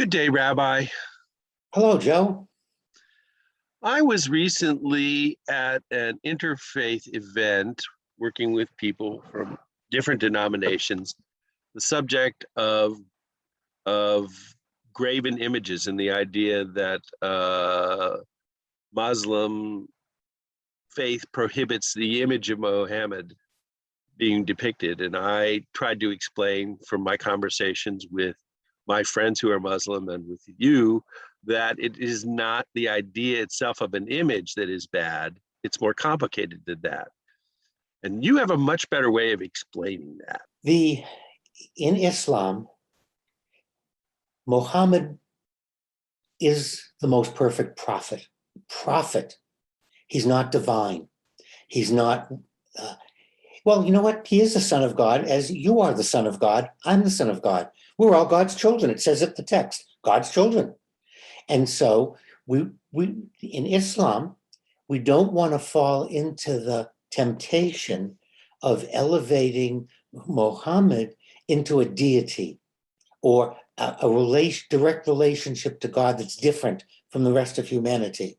Good day, Rabbi. Hello, Joe. I was recently at an interfaith event working with people from different denominations. The subject of graven images and the idea that Muslim faith prohibits the image of Muhammad being depicted. And I tried to explain from my conversations with my friends who are Muslim and with you that it is not the idea itself of an image that is bad. It's more complicated than that. And you have a much better way of explaining that. In Islam, Muhammad is the most perfect prophet. He's not divine. He's not, well, you know what? He is the son of God, as you are the son of God. I'm the son of God. We're all God's children. It says it in the text, God's children. And so we in Islam, we don't want to fall into the temptation of elevating Muhammad into a deity or a direct relationship to God that's different from the rest of humanity.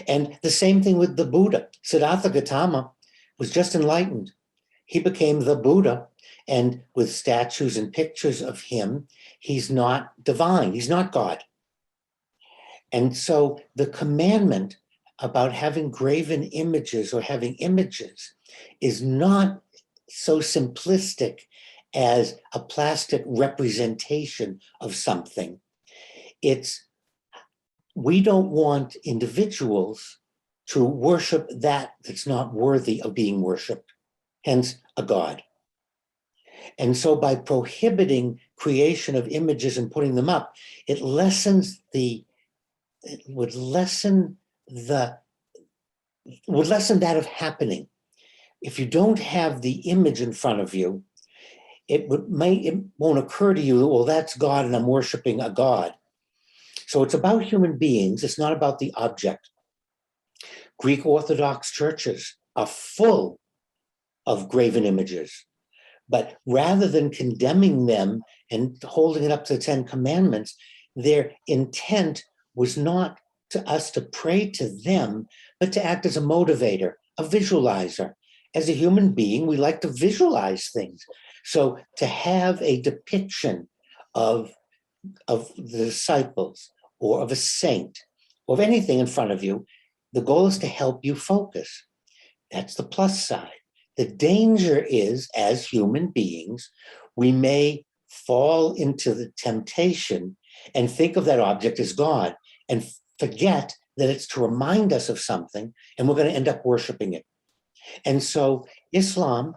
And the same thing with the Buddha. Siddhartha Gautama was just enlightened. He became the Buddha, and with statues and pictures of him, he's not divine, he's not God. And so the commandment about having graven images or having images is not so simplistic as a plastic representation of something. We don't want individuals to worship that's not worthy of being worshiped, hence a god. And so by prohibiting creation of images and putting them up, it would lessen that of happening. If you don't have the image in front of you, it won't occur to you, well, that's God and I'm worshiping a God. So it's about human beings. It's not about the object. Greek Orthodox churches are full of graven images, but rather than condemning them and holding it up to the Ten Commandments, their intent was not to us to pray to them, but to act as a motivator, a visualizer. As a human being, we like to visualize things. So to have a depiction of the disciples or of a saint or of anything in front of you, the goal is to help you focus. That's the plus side. The danger is, as human beings, we may fall into the temptation and think of that object as God and forget that it's to remind us of something, and we're going to end up worshiping it. And so Islam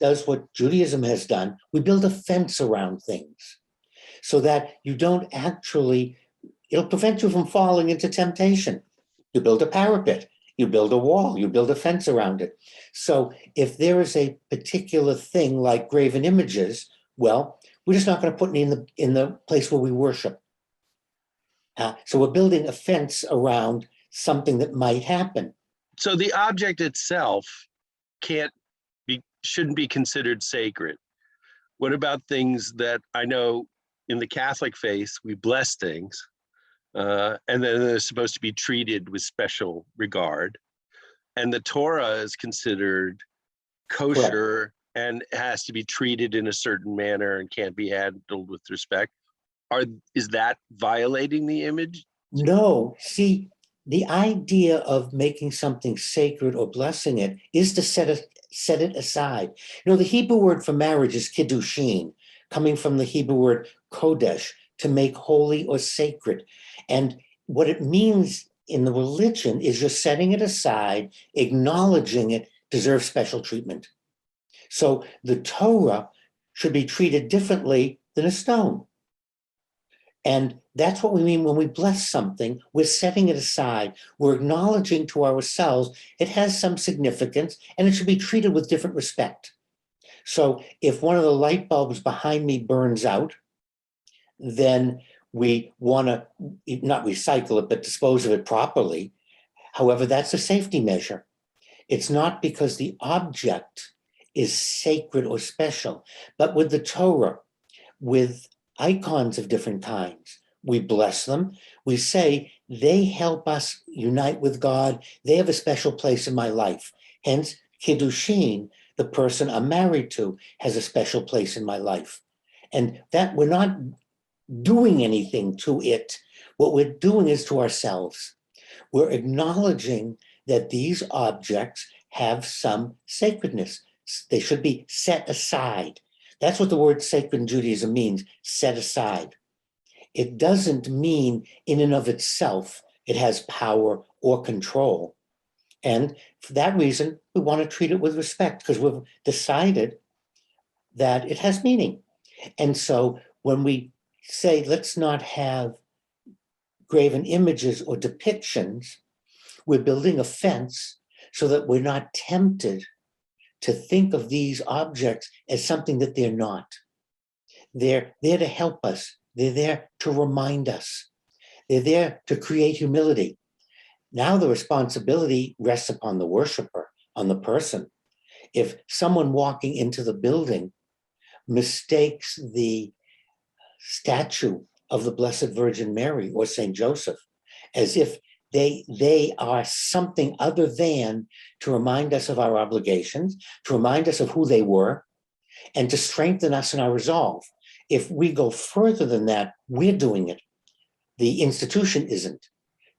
does what Judaism has done. We build a fence around things so that you don't it'll prevent you from falling into temptation. You build a parapet, you build a wall, you build a fence around it. So if there is a particular thing like graven images, well, we're just not going to put it in the place where we worship. So we're building a fence around something that might happen. So the object itself shouldn't be considered sacred. What about things that I know in the Catholic faith, we bless things, and then they're supposed to be treated with special regard. And the Torah is considered kosher. Correct. And has to be treated in a certain manner and can't be handled with respect. Is that violating the image? No. See, the idea of making something sacred or blessing it is to set it aside. You know, the Hebrew word for marriage is kiddushin, coming from the Hebrew word kodesh, to make holy or sacred. And what it means in the religion is you're setting it aside, acknowledging it deserves special treatment. So the Torah should be treated differently than a stone. And that's what we mean when we bless something. We're setting it aside. We're acknowledging to ourselves it has some significance and it should be treated with different respect. So if one of the light bulbs behind me burns out, then we want to not recycle it, but dispose of it properly. However, that's a safety measure. It's not because the object is sacred or special, but with the Torah, with icons of different kinds, We bless them. We say they help us unite with God. They have a special place in my life. Hence, Kiddushin, the person I'm married to, has a special place in my life. And that we're not doing anything to it. What we're doing is to ourselves. We're acknowledging that these objects have some sacredness. They should be set aside. That's what the word sacred in Judaism means, set aside. It doesn't mean in and of itself it has power or control. And for that reason, we want to treat it with respect because we've decided that it has meaning. And so when we say, let's not have graven images or depictions, we're building a fence so that we're not tempted to think of these objects as something that they're not. They're there to help us. They're there to remind us. They're there to create humility. Now the responsibility rests upon the worshiper, on the person. If someone walking into the building mistakes the statue of the Blessed Virgin Mary or Saint Joseph as if they are something other than to remind us of our obligations, to remind us of who they were, and to strengthen us in our resolve. If we go further than that, we're doing it. The institution isn't.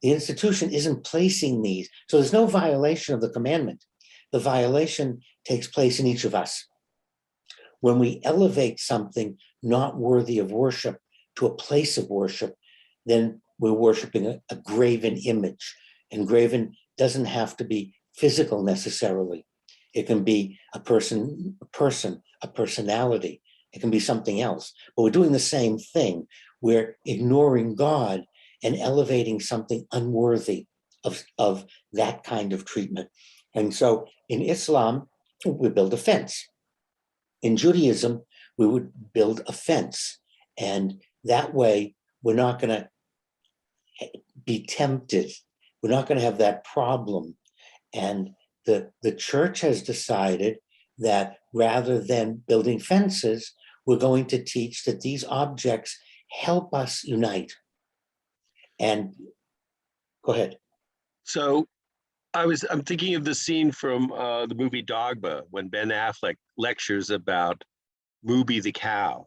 The institution isn't placing these. So there's no violation of the commandment. The violation takes place in each of us. When we elevate something not worthy of worship to a place of worship, then we're worshiping a graven image. And graven doesn't have to be physical necessarily. It can be a personality. It can be something else. But we're doing the same thing. We're ignoring God and elevating something unworthy of that kind of treatment. And so in Islam, we build a fence. In Judaism, we would build a fence. And that way, we're not going to be tempted. We're not going to have that problem. And the church has decided that rather than building fences, we're going to teach that these objects help us unite. And go ahead. So I'm thinking of the scene from the movie Dogma when Ben Affleck lectures about Mooby the cow.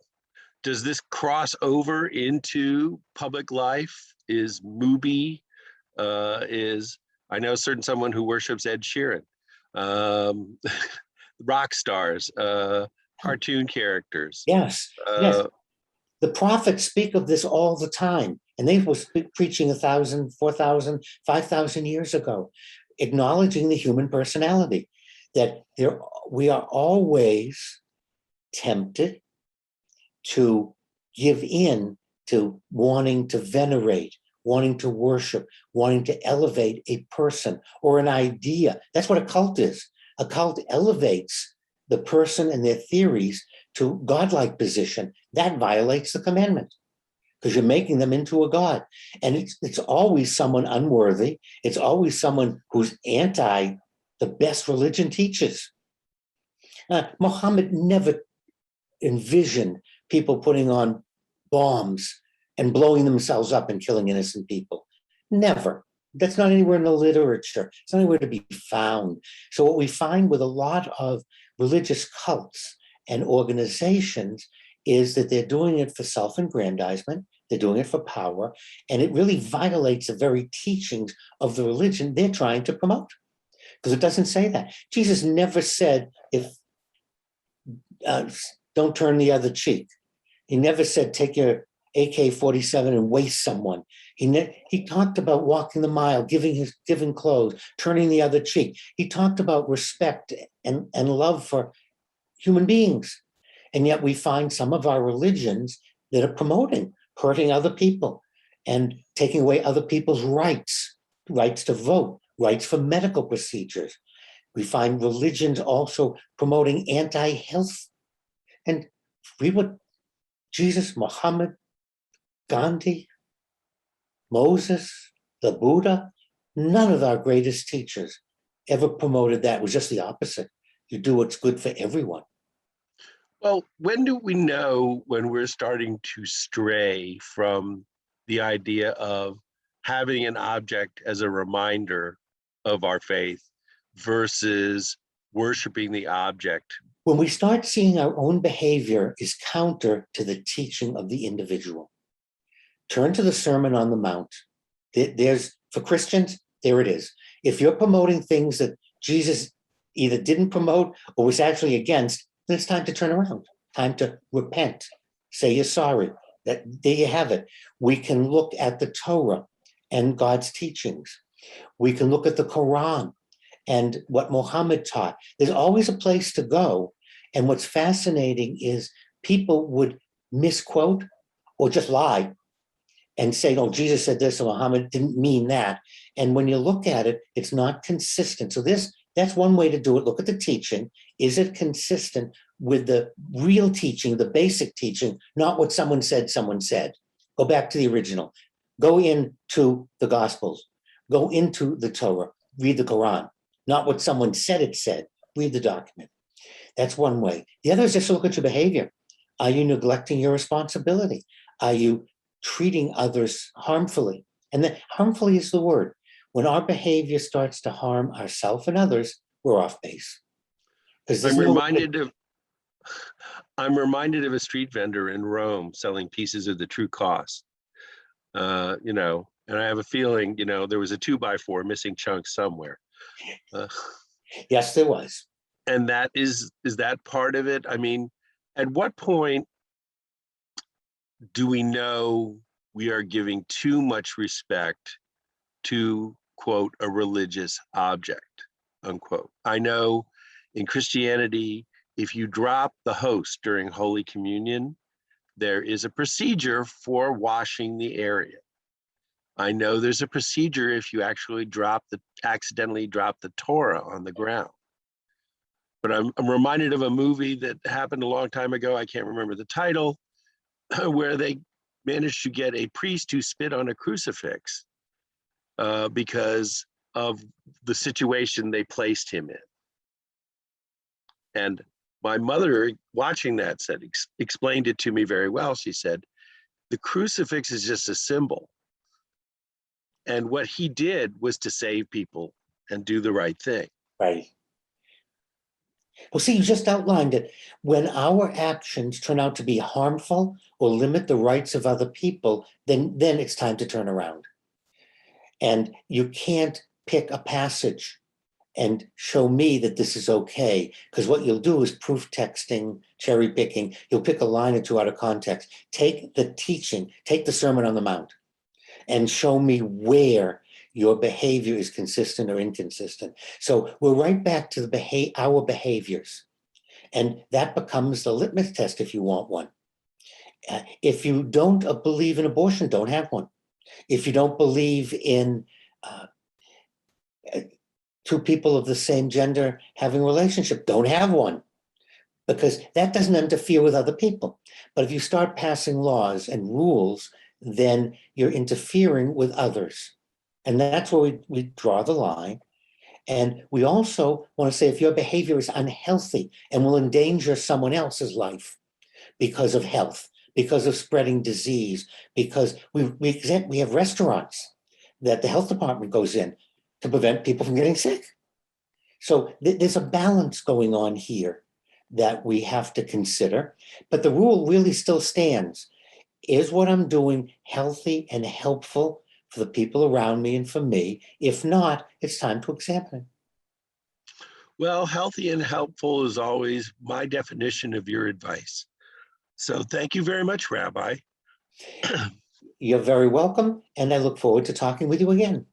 Does this cross over into public life? Is Mooby I know someone who worships Ed Sheeran, rock stars, cartoon characters. Yes, yes. The prophets speak of this all the time, and they were preaching 1,000, 4,000, 5,000 years ago, acknowledging the human personality, that we are always tempted to give in to wanting to venerate, wanting to worship, wanting to elevate a person or an idea. That's what a cult is. A cult elevates the person and their theories to godlike position. That violates the commandment because you're making them into a god. And it's always someone unworthy. It's always someone who's anti the best religion teaches. Muhammad never envisioned people putting on bombs and blowing themselves up and killing innocent people. Never. That's not anywhere in the literature. It's not anywhere to be found. So what we find with a lot of religious cults and organizations is that they're doing it for self-aggrandizement, they're doing it for power, and it really violates the very teachings of the religion they're trying to promote. Because it doesn't say that. Jesus never said, don't turn the other cheek. He never said, take your AK-47 and waste someone. He talked about walking the mile, giving clothes, turning the other cheek. He talked about respect and love for human beings. And yet we find some of our religions that are promoting hurting other people and taking away other people's rights to vote, rights for medical procedures. We find religions also promoting anti-health. And Jesus, Muhammad, Gandhi, Moses, the Buddha, none of our greatest teachers ever promoted that. It was just the opposite. You do what's good for everyone. Well, when do we know when we're starting to stray from the idea of having an object as a reminder of our faith versus worshiping the object. When we start seeing our own behavior is counter to the teaching of the individual, turn to the Sermon on the Mount. There's, for Christians, there it is. If you're promoting things that Jesus either didn't promote or was actually against, then it's time to turn around, time to repent, say you're sorry. There you have it. We can look at the Torah and God's teachings. We can look at the Quran and what Muhammad taught. There's always a place to go. And what's fascinating is people would misquote or just lie and say, no, Jesus said this, or Muhammad didn't mean that. And when you look at it, it's not consistent. So that's one way to do it. Look at the teaching. Is it consistent with the real teaching, the basic teaching, not what someone said? Go back to the original. Go into the Gospels. Go into the Torah. Read the Quran. Not what someone said it said. Read the document. That's one way. The other is just to look at your behavior. Are you neglecting your responsibility? Are you treating others harmfully? And then harmfully is the word. When our behavior starts to harm ourselves and others, we're off base. I'm reminded of a street vendor in Rome selling pieces of the true cost. And I have a feeling, there was a 2x4 missing chunk somewhere. Yes, there was. And that is that part of it? I mean, at what point do we know we are giving too much respect to, quote, a religious object, unquote? I know in Christianity, if you drop the host during Holy Communion, there is a procedure for washing the area. I know there's a procedure if you actually accidentally drop the Torah on the ground. But I'm reminded of a movie that happened a long time ago. I can't remember the title, where they managed to get a priest to spit on a crucifix because of the situation they placed him in. And my mother, watching that, explained it to me very well. She said, the crucifix is just a symbol. And what he did was to save people and do the right thing. Right. Well, see, you just outlined it. When our actions turn out to be harmful or limit the rights of other people, then it's time to turn around. And you can't pick a passage and show me that this is okay, because what you'll do is proof texting, cherry picking. You'll pick a line or two out of context. Take the teaching, take the Sermon on the Mount, and show me where your behavior is consistent or inconsistent. So we're right back to our behaviors. And that becomes the litmus test if you want one. If you don't believe in abortion, don't have one. If you don't believe in two people of the same gender having a relationship, don't have one, because that doesn't interfere with other people. But if you start passing laws and rules, then you're interfering with others. And that's where we draw the line. And we also want to say, if your behavior is unhealthy and will endanger someone else's life because of health, because of spreading disease, because we have restaurants that the health department goes in to prevent people from getting sick. So there's a balance going on here that we have to consider. But the rule really still stands. Is what I'm doing healthy and helpful for the people around me and for me? If not, it's time to examine it. Well, healthy and helpful is always my definition of your advice. So thank you very much, Rabbi. You're very welcome, and I look forward to talking with you again.